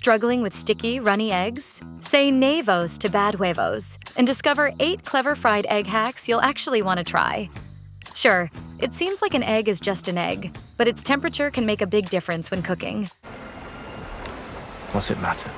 Struggling with sticky, runny eggs? Say NAY-vos to bad huevos and discover 8 clever fried egg hacks you'll actually want to try. Sure, it seems like an egg is just an egg, but its temperature can make a big difference when cooking. What's it matter?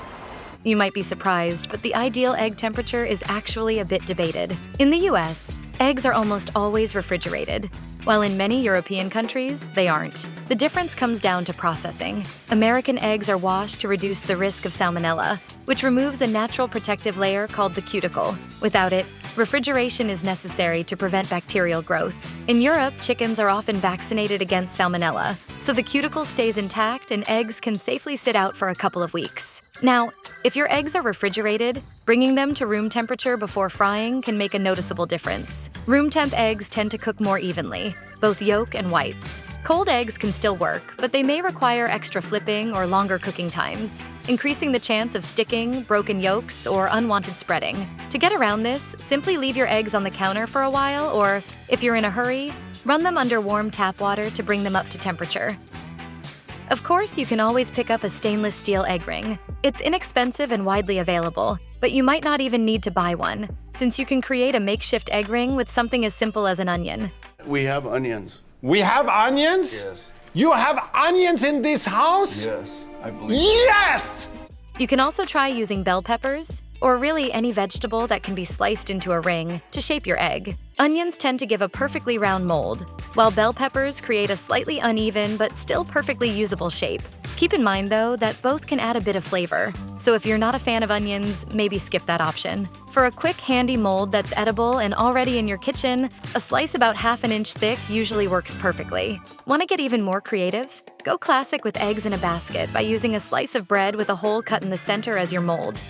You might be surprised, but the ideal egg temperature is actually a bit debated. In the US, eggs are almost always refrigerated, while in many European countries, they aren't. The difference comes down to processing. American eggs are washed to reduce the risk of salmonella, which removes a natural protective layer called the cuticle. Without it, refrigeration is necessary to prevent bacterial growth. In Europe, chickens are often vaccinated against salmonella, so the cuticle stays intact and eggs can safely sit out for a couple of weeks. Now, if your eggs are refrigerated, bringing them to room temperature before frying can make a noticeable difference. Room temp eggs tend to cook more evenly, both yolk and whites. Cold eggs can still work, but they may require extra flipping or longer cooking times, increasing the chance of sticking, broken yolks, or unwanted spreading. To get around this, simply leave your eggs on the counter for a while, or, if you're in a hurry, run them under warm tap water to bring them up to temperature. Of course, you can always pick up a stainless steel egg ring. It's inexpensive and widely available, but you might not even need to buy one, since you can create a makeshift egg ring with something as simple as an onion. We have onions. We have onions? Yes. You have onions in this house? Yes, I believe. Yes! You can also try using bell peppers, or really any vegetable that can be sliced into a ring, to shape your egg. Onions tend to give a perfectly round mold, while bell peppers create a slightly uneven but still perfectly usable shape. Keep in mind, though, that both can add a bit of flavor, so if you're not a fan of onions, maybe skip that option. For a quick, handy mold that's edible and already in your kitchen, a slice about ½ an inch thick usually works perfectly. Want to get even more creative? Go classic with eggs in a basket by using a slice of bread with a hole cut in the center as your mold.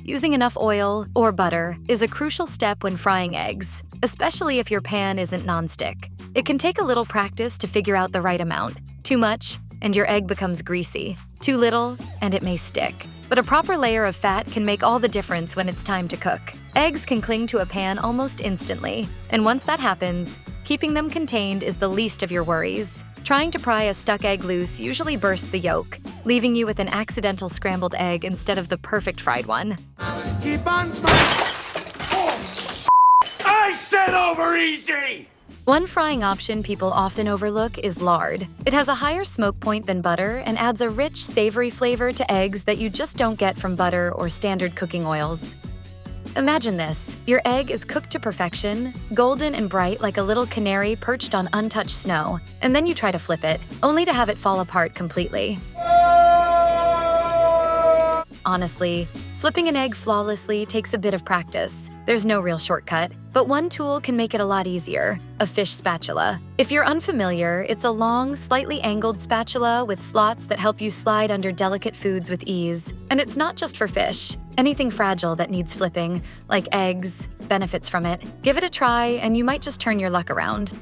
Using enough oil, or butter, is a crucial step when frying eggs, especially if your pan isn't nonstick. It can take a little practice to figure out the right amount. Too much, and your egg becomes greasy. Too little, and it may stick. But a proper layer of fat can make all the difference when it's time to cook. Eggs can cling to a pan almost instantly, and once that happens, keeping them contained is the least of your worries. Trying to pry a stuck egg loose usually bursts the yolk, leaving you with an accidental scrambled egg instead of the perfect fried one. Keep on smiling. I said over easy! One frying option people often overlook is lard. It has a higher smoke point than butter and adds a rich, savory flavor to eggs that you just don't get from butter or standard cooking oils. Imagine this. Your egg is cooked to perfection, golden and bright like a little canary perched on untouched snow, and then you try to flip it, only to have it fall apart completely. Honestly, flipping an egg flawlessly takes a bit of practice. There's no real shortcut, but one tool can make it a lot easier: a fish spatula. If you're unfamiliar, it's a long, slightly angled spatula with slots that help you slide under delicate foods with ease. And it's not just for fish. Anything fragile that needs flipping, like eggs, benefits from it. Give it a try, and you might just turn your luck around.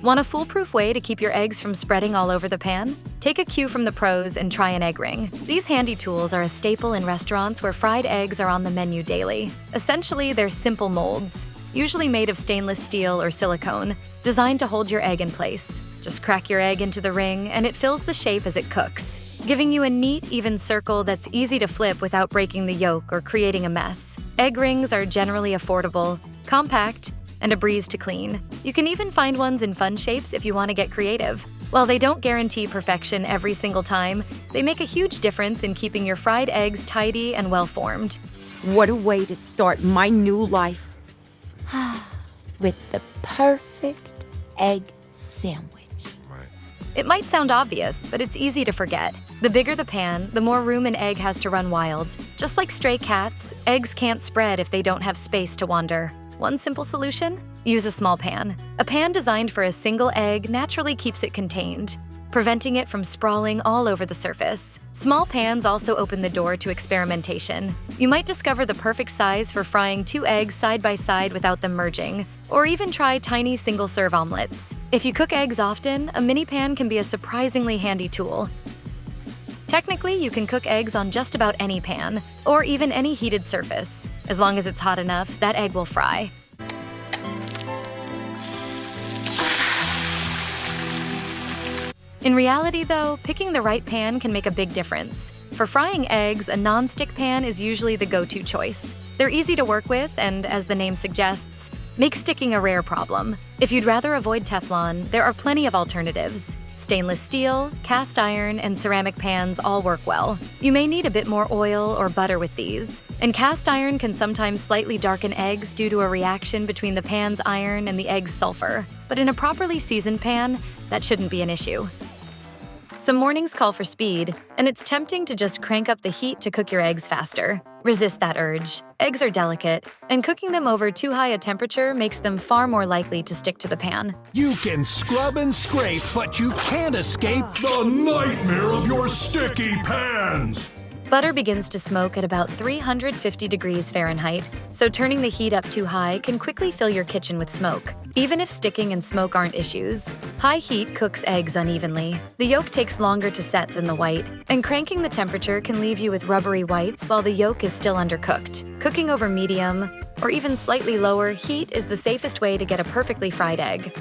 Want a foolproof way to keep your eggs from spreading all over the pan? Take a cue from the pros and try an egg ring. These handy tools are a staple in restaurants where fried eggs are on the menu daily. Essentially, they're simple molds, usually made of stainless steel or silicone, designed to hold your egg in place. Just crack your egg into the ring, and it fills the shape as it cooks, giving you a neat, even circle that's easy to flip without breaking the yolk or creating a mess. Egg rings are generally affordable, compact, and a breeze to clean. You can even find ones in fun shapes if you want to get creative. While they don't guarantee perfection every single time, they make a huge difference in keeping your fried eggs tidy and well-formed. What a way to start my new life. With the perfect egg sandwich. It might sound obvious, but it's easy to forget. The bigger the pan, the more room an egg has to run wild. Just like stray cats, eggs can't spread if they don't have space to wander. One simple solution? Use a small pan. A pan designed for a single egg naturally keeps it contained, preventing it from sprawling all over the surface. Small pans also open the door to experimentation. You might discover the perfect size for frying 2 eggs side by side without them merging, or even try tiny single-serve omelets. If you cook eggs often, a mini pan can be a surprisingly handy tool. Technically, you can cook eggs on just about any pan, or even any heated surface. As long as it's hot enough, that egg will fry. In reality, though, picking the right pan can make a big difference. For frying eggs, a non-stick pan is usually the go-to choice. They're easy to work with and, as the name suggests, make sticking a rare problem. If you'd rather avoid Teflon, there are plenty of alternatives. Stainless steel, cast iron, and ceramic pans all work well. You may need a bit more oil or butter with these. And cast iron can sometimes slightly darken eggs due to a reaction between the pan's iron and the egg's sulfur. But in a properly seasoned pan, that shouldn't be an issue. Some mornings call for speed, and it's tempting to just crank up the heat to cook your eggs faster. Resist that urge. Eggs are delicate, and cooking them over too high a temperature makes them far more likely to stick to the pan. You can scrub and scrape, but you can't escape the nightmare of your sticky pans! Butter begins to smoke at about 350 degrees Fahrenheit, so turning the heat up too high can quickly fill your kitchen with smoke. Even if sticking and smoke aren't issues, high heat cooks eggs unevenly. The yolk takes longer to set than the white, and cranking the temperature can leave you with rubbery whites while the yolk is still undercooked. Cooking over medium, or even slightly lower, heat is the safest way to get a perfectly fried egg.